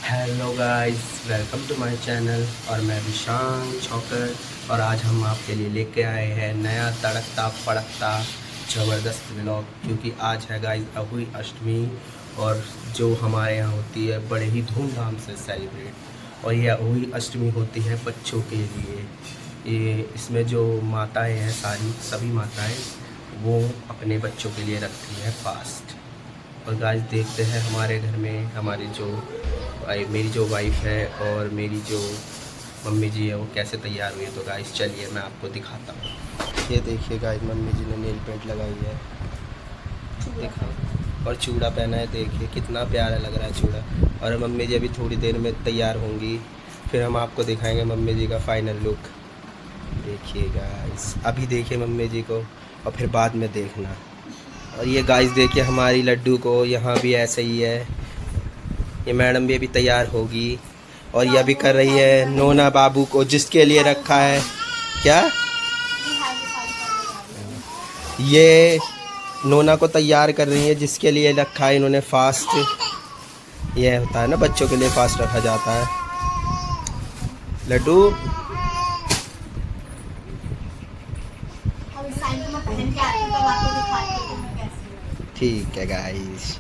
Hello guys, welcome to my channel. और मैं विशांग छौकर। और आज हम आपके लिए लेके आए हैं नया तड़कता फड़कता ज़बरदस्त व्लॉग, क्योंकि आज है गाइस अहुई अष्टमी। और जो हमारे यहाँ होती है बड़े ही धूमधाम से सेलिब्रेट। और ये अहुई अष्टमी होती है बच्चों के लिए। ये इसमें जो माताएं हैं, सभी माताएं वो अपने बच्चों के लिए रखती है फास्ट। और गाइस देखते हैं हमारे घर में मेरी जो वाइफ है और मेरी जो मम्मी जी है वो कैसे तैयार हुई है। तो गाइस चलिए मैं आपको दिखाता हूँ। ये देखिए गाइस, मम्मी जी ने नेल पेंट लगाई है, दिखाओ। और चूड़ा पहना है, देखिए कितना प्यारा लग रहा है चूड़ा। और मम्मी जी अभी थोड़ी देर में तैयार होंगी, फिर हम आपको दिखाएंगे मम्मी जी का फाइनल लुक। देखिए गाइस, अभी देखिए मम्मी जी को और फिर बाद में देखना। और ये गाइस देखिए हमारी लड्डू को, यहाँ भी ऐसे ही है। ये मैडम भी अभी तैयार होगी। और ये अभी कर रही है नोना बाबू को, जिसके लिए रखा है क्या, ये नोना को तैयार कर रही है जिसके लिए रखा है इन्होंने फास्ट। ये होता है ना, बच्चों के लिए फास्ट रखा जाता है। लड्डू ठीक है गाइस।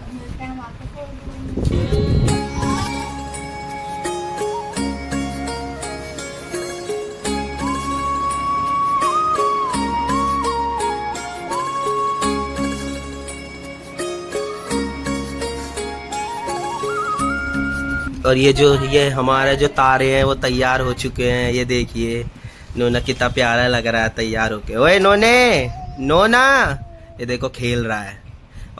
और ये हमारे जो तारे हैं वो तैयार हो चुके हैं। ये देखिए नोना कितना प्यारा लग रहा है तैयार होके। ओए नोने, नोना ये देखो खेल रहा है।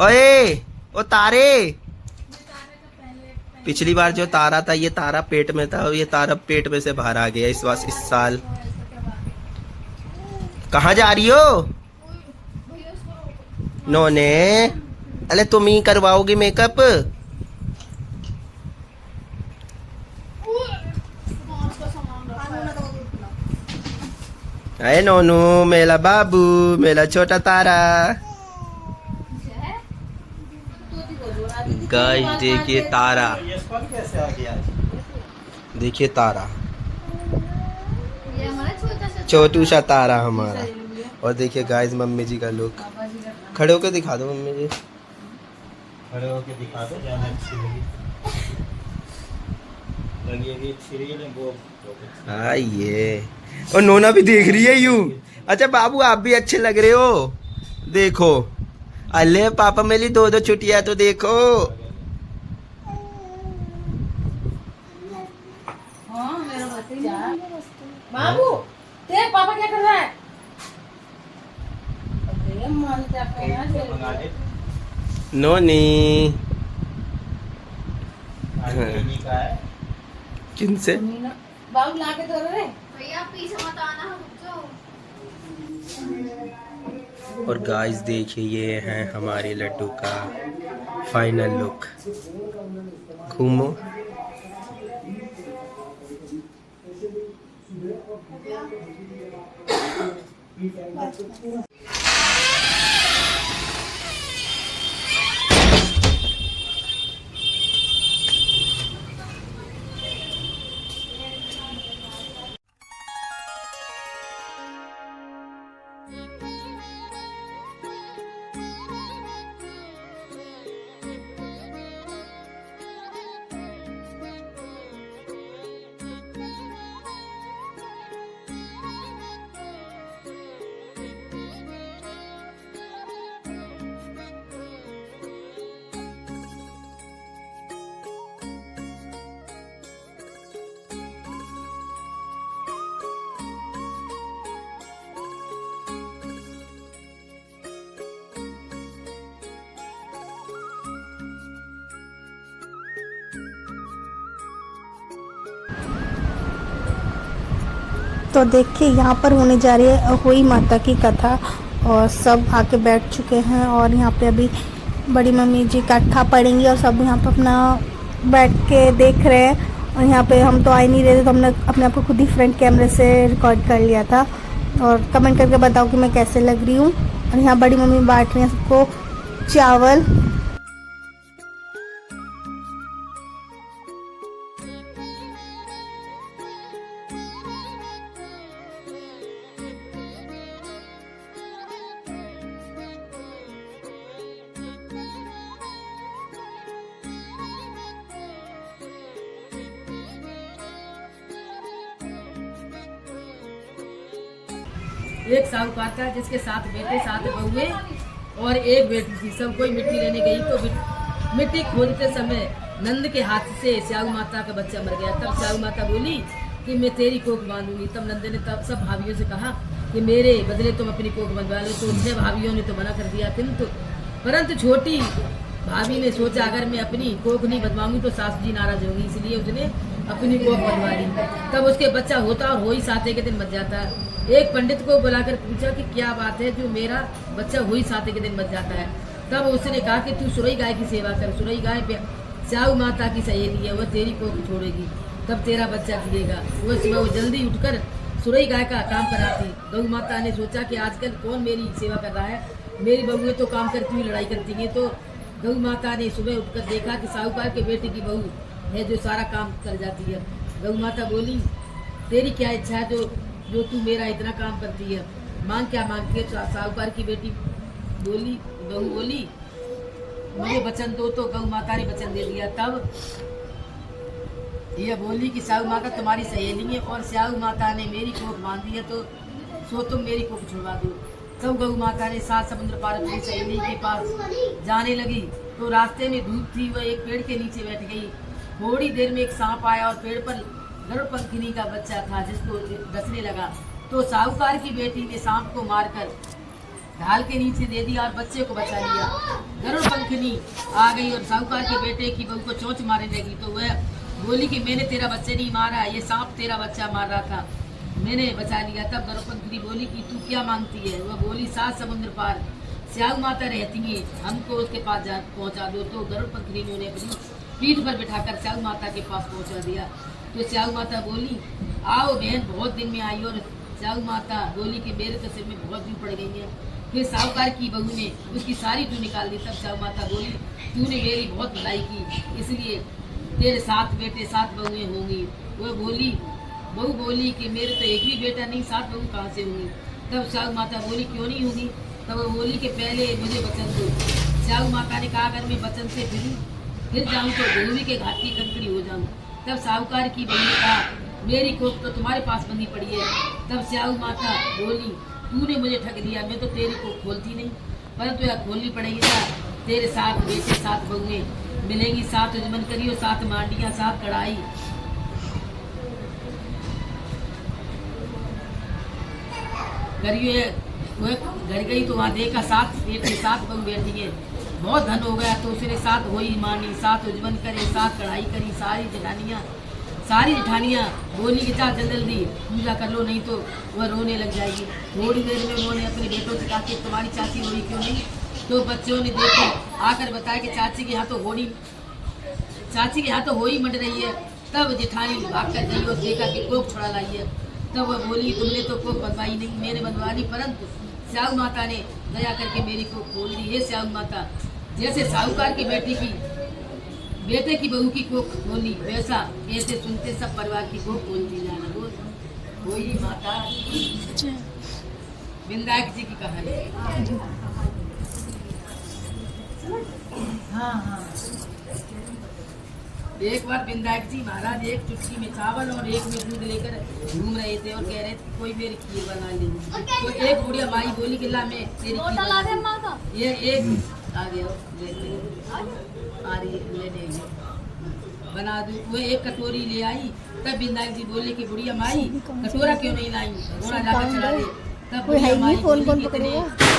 ओए ओ तारे, पिछली बार जो तारा था ये तारा पेट में था, और ये तारा पेट में से बाहर आ गया इस साल। कहाँ जा रही हो नोने? अरे तुम ही करवाओगी मेकअप? अरे नोनू, मेरा बाबू, मेरा छोटा तारा। गाइस देखिए तारा, देखिए तारा, छोटू सा तारा हमारा। और देखिए गाइस मम्मी जी का लुक। खड़े होके दिखा दो मम्मी जी, खड़े होके दिखा दो, जाना अच्छी लगी वो। हाँ ये। और नोना भी देख रही है यूं। अच्छा बाबू आप भी अच्छे लग रहे हो, देखो। अल्ले पापा मेरी दो छुट्टियां तो देखो। बाबू देख पापा क्या कर रहा है। नोनी किनसे बाबू ला के दो रे भैया पीछे मत आना, रुक जाओ। और गाइस देखिए ये है हमारे लड्डू का फाइनल लुक। घूमो। तो देखिए यहाँ पर होने जा रही है अहोई माता की कथा। और सब आके बैठ चुके हैं और यहाँ पे अभी बड़ी मम्मी जी कथा पढ़ेंगी और सब यहाँ पे अपना बैठ के देख रहे हैं। और यहाँ पे हम तो आ ही नहीं रहे थे, तो हमने अपने आप को खुद ही फ्रंट कैमरे से रिकॉर्ड कर लिया था। और कमेंट करके बताओ कि मैं कैसे लग रही हूँ। और यहाँ बड़ी मम्मी बांट रही हैं सबको चावल। एक साहूकार था जिसके 7 बेटे 7 बहुए और एक बेटी थी। सब कोई मिट्टी लेने गई तो मिट्टी खोदते समय नंद के हाथ से स्याऊ माता का बच्चा मर गया। तब स्याऊ माता बोली कि मैं तेरी कोख बांधूंगी। तब नंद ने तब सब भाभियों से कहा कि मेरे बदले तुम अपनी कोख बंधवा लो। तो 6 भाभियों ने तो मना कर दिया, परंतु छोटी भाभी ने सोचा अगर मैं अपनी कोख नहीं बंधवाऊंगी तो सासू जी नाराज होंगी, इसलिए उसने अपनी कोख बंधवा ली। तब उसके बच्चा होता और हो ही 7 के दिन मर जाता। एक पंडित को बुलाकर पूछा कि क्या बात है जो मेरा बच्चा हो ही 7 के दिन मर जाता है। तब उसने कहा कि तू सुरई गाय की सेवा कर। सुरई गाय स्याऊ माता की सहेली है, वह तेरी कोख छोड़ेगी, तब तेरा बच्चा जिएगा। वह सुबह वो जल्दी उठकर सुरई गाय का काम कराती। गौ माता ने सोचा कि आजकल कौन मेरी सेवा कर रहा है, मेरी बहुएं तो काम करती हुई लड़ाई करती हैं। तो गौ माता ने सुबह उठकर देखा कि साहूकार के बेटे की बहू है जो सारा काम कर जाती है। गौ माता बोली तेरी क्या इच्छा है जो तू मेरा इतना काम करती है, मांग क्या मांगती है। साहूकार की बेटी बोली, बहू बोली मुझे वचन दो। तो गौ माता ने वचन दे दिया। तब यह बोली कि स्याऊ माता तुम्हारी सहेली है और स्याऊ माता ने मेरी कोख बांधी है तो सो तुम मेरी कोख छुड़वा दो। तब गौ माता ने 7 समुद्र पार अपनी सहेली के पास जाने लगी तो रास्ते में धूप थी, वह एक पेड़ के नीचे बैठ गई। थोड़ी देर में एक सांप आया और पेड़ पर गरुड़ पंखिनी का बच्चा था जिसको डसने लगा। तो साहूकार की बेटी ने सांप को मारकर ढाल के नीचे दे दिया और बच्चे को बचा लिया। गरुड़ पंखिनी आ गई और साहूकार के बेटे की बहू को चोंच मारने लगी। तो वह बोली कि मैंने तेरा बच्चे नहीं मारा, ये सांप तेरा बच्चा मार रहा था, मैंने बचा लिया। तब गरुड़ पंखिनी बोली कि तू क्या मांगती है। वह बोली 7 समुद्र पार स्याऊ माता रहती है, हमको उसके पास पहुंचा दो। तो गरुड़ पंखिनी ने अपनी पीठ पर बिठाकर स्याऊ माता के पास पहुंचा दिया। तो स्याऊ माता बोली आओ बहन, बहुत दिन में आई। और स्याऊ माता बोली कि मेरे तो सिर में बहुत दूर पड़ गई है। फिर साहूकार की बहू ने उसकी सारी जो निकाल दी। तब स्याऊ माता बोली तूने मेरी बहुत भलाई की, इसलिए तेरे 7 बेटे 7 बहुएं होंगी। वह बोली बहू बोली कि मेरे तो एक ही बेटा नहीं, 7 बहू कहाँ से होंगी। तब स्याऊ माता बोली क्यों नहीं होगी। तब वह बोली कि पहले मुझे वचन दो। स्याऊ माता ने कहा अगर मैं वचन से फिर जाऊँ तो धोबी के घाट की कंकड़ी हो जाऊँ। तब साहूकार की बहू ने कहा मेरी कोख तो तुम्हारे पास बंधी पड़ी है। तब स्याऊ माता बोली तूने मुझे ठग लिया, मैं तो तेरी कोख खोलती नहीं, परंतु यह खोलनी पड़ेगी ना। तेरे 7 बेटे 7 बहुएं मिलेंगी, 7 यजमान करियो, 7 मांडियाँ 7 कढ़ाई। करियो वह घर गई तो वहाँ देखा 7 बेटे 7 बहू बैठी है। बहुत धन हो गया तो उसने 7 होई मानी, 7 यजमान करे, 7 कढ़ाई करी। सारी जेठानियाँ बोली कि जा जल्दी पूजा कर लो नहीं तो वह रोने लग जाएगी। थोड़ी देर में उन्होंने अपने बेटों से कहा कि तुम्हारी चाची रोई क्यों नहीं। तो बच्चों ने देखकर आकर बताया कि चाची के यहाँ तो होली मंड रही है। तब जेठानी भाग कर गई और देखा कि कोख छुड़ा लाई है। तब वह बोली तुमने तो कोख बंधवाई नहीं, मैंने बंधवा ली, परंतु स्याऊ माता ने दया करके मेरी कोख खोल दी। हे स्याऊ माता, जैसे साहूकार की बेटे की बहू की कोख खोली वैसा कहते सुनते सब परिवार की कोख खोलती जाना। कोई माता विंदायक जी की कहानी। हाँ। एक बार विंदायक जी महाराज एक चुटकी में चावल और एक में दूध लेकर घूम रहे थे और कह रहे थे कोई मेरी खीर बना ले। तो एक बुढ़िया माई बोली कि ला मैं तेरी खीर ये एक आ गया आ रही लेने बना दूँ। वो एक कटोरी ले आई। तब विंदायक जी बोले कि बुढ़िया माई कटोरा क्यों नहीं लाई, घोड़ा जाकर चला दे। तब बुढ़िया माई बोली कितने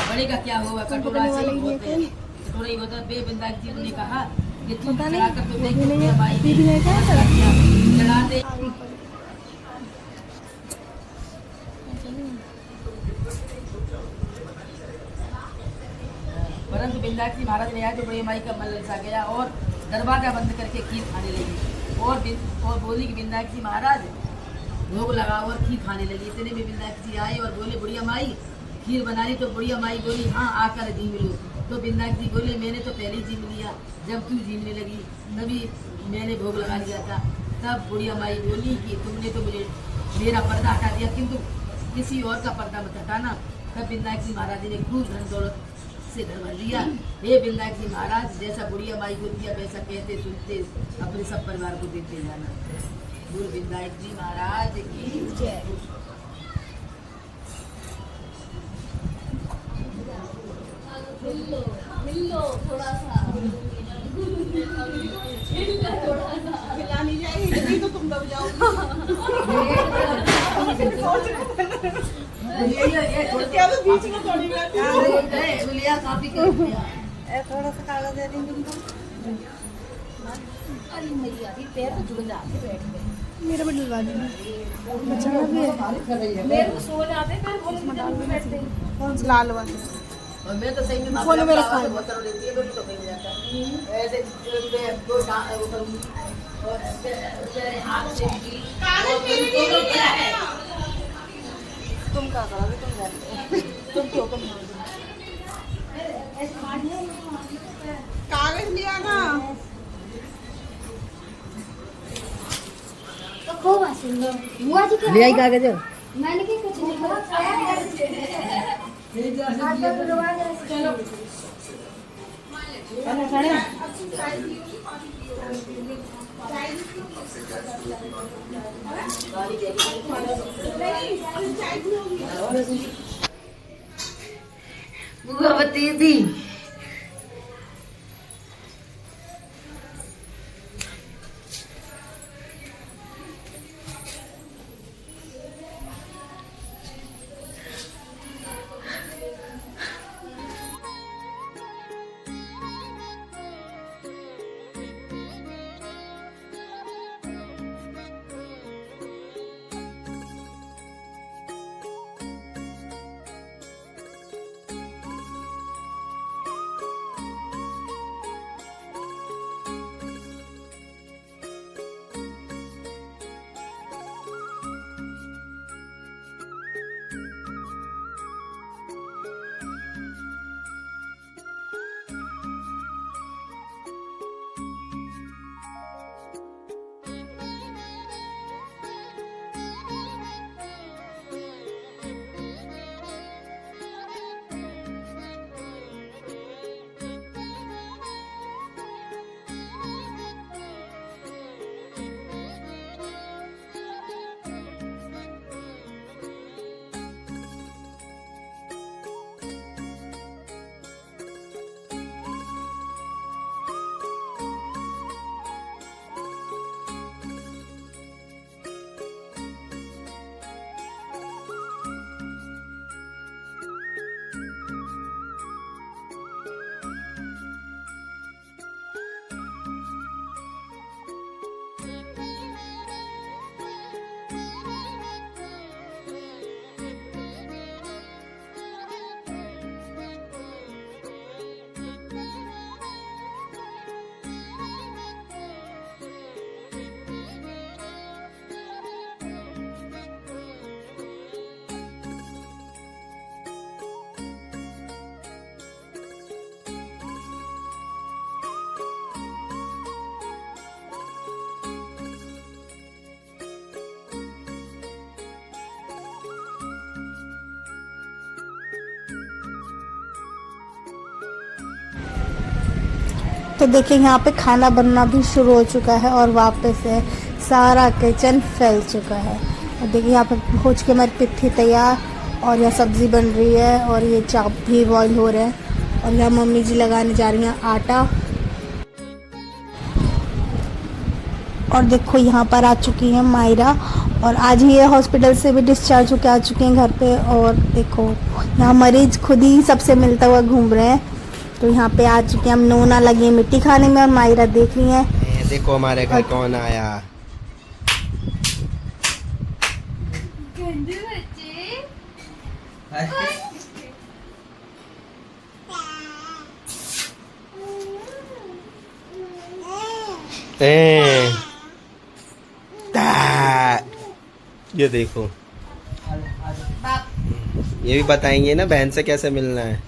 बड़े का क्या होगा, कटोरा से ही होते हैं, कटोरा ही होता। बे विंदायक जी ने कहा कि तू चला कर तो देख बुढ़िया माई चला दे। परंतु विंदायक जी महाराज ने आया तो बड़ी माई का मन ललचा गया और दरवाजा बंद करके खीर खाने लगी। और बोली कि विंदायक जी महाराज भोग लगाओ और खीर खाने लगी। इतने में विंदायक जी आए और बोले बुढ़िया माई खीर बना ली। तो बुढ़िया माई बोली हाँ आकर जीम लो। तो विंदायक जी बोले मैंने तो पहले ही जीम लिया, जब तू जीमने लगी तभी मैंने भोग लगा लिया था। तब बुढ़िया माई बोली कि तुमने तो मुझे मेरा पर्दा हटा दिया, किंतु किसी और का पर्दा मत हटाना। तब विंदायक जी महाराज ने खूब धन दौलत से घर भर दिया। हे विंदायक जी महाराज, जैसा बुढ़िया माई को दिया वैसा कहते सुनते अपने सब परिवार को देते जाना। बोल विंदायक जी महाराज की जय। थोड़ा सा कागज दे देंगे तुमको। अरे मैया भी पैर तो जुड़ जाते बैठ गए। मेरा भी डलवा देना। बच्चा का भी है। मेरे को सो जाते पैर बहुत मजा बैठते हैं। कौन सा लाल वाला? और मैं तो सही में फोन में रखा है। बहुत तरह देती है तो कहीं जाता ऐसे मैं दो वो करूंगी और तेरे हाथ से भी तुम क्या करोगे? तुम जानते हो। तुम क्यों कम कागज लिया ना। तो खूब सुंदर बुआ जी ले आई कागज मैंने क्या कुछ नहीं कहा चलो बुआ बती थी तो देखिए यहाँ पे खाना बनना भी शुरू हो चुका है और वापस से सारा किचन फैल चुका है। और देखिए यहाँ पे भोज के हमारी पिट्ठी तैयार और यहाँ सब्ज़ी बन रही है और ये चाप भी बॉईल हो रहे हैं और यहाँ मम्मी जी लगाने जा रही हैं आटा। और देखो यहाँ पर आ चुकी है मायरा और आज ही ये हॉस्पिटल से भी डिस्चार्ज होकर आ चुके हैं घर पे। और देखो यहाँ मरीज खुद ही सबसे मिलता हुआ घूम रहे हैं। तो यहाँ पे आ चुके हैं हम। नोना लगी है मिट्टी खाने में और मायरा देख रही है। देखो हमारे घर कौन आया। गंदे बच्चे ये देखो, ये भी बताएंगे ना बहन से कैसे मिलना है।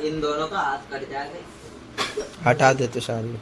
इन दोनों का हाथ कट जाएगा। हटा दे तो शाली।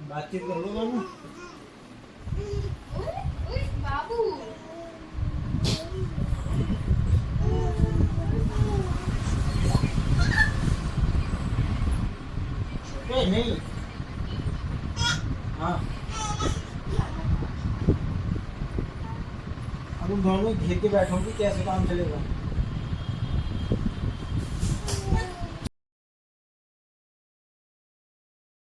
बातचीत कर लो दोनों। बाबू नहीं हाँ अब उन दोनों घेर के बैठोगे कैसे काम चलेगा।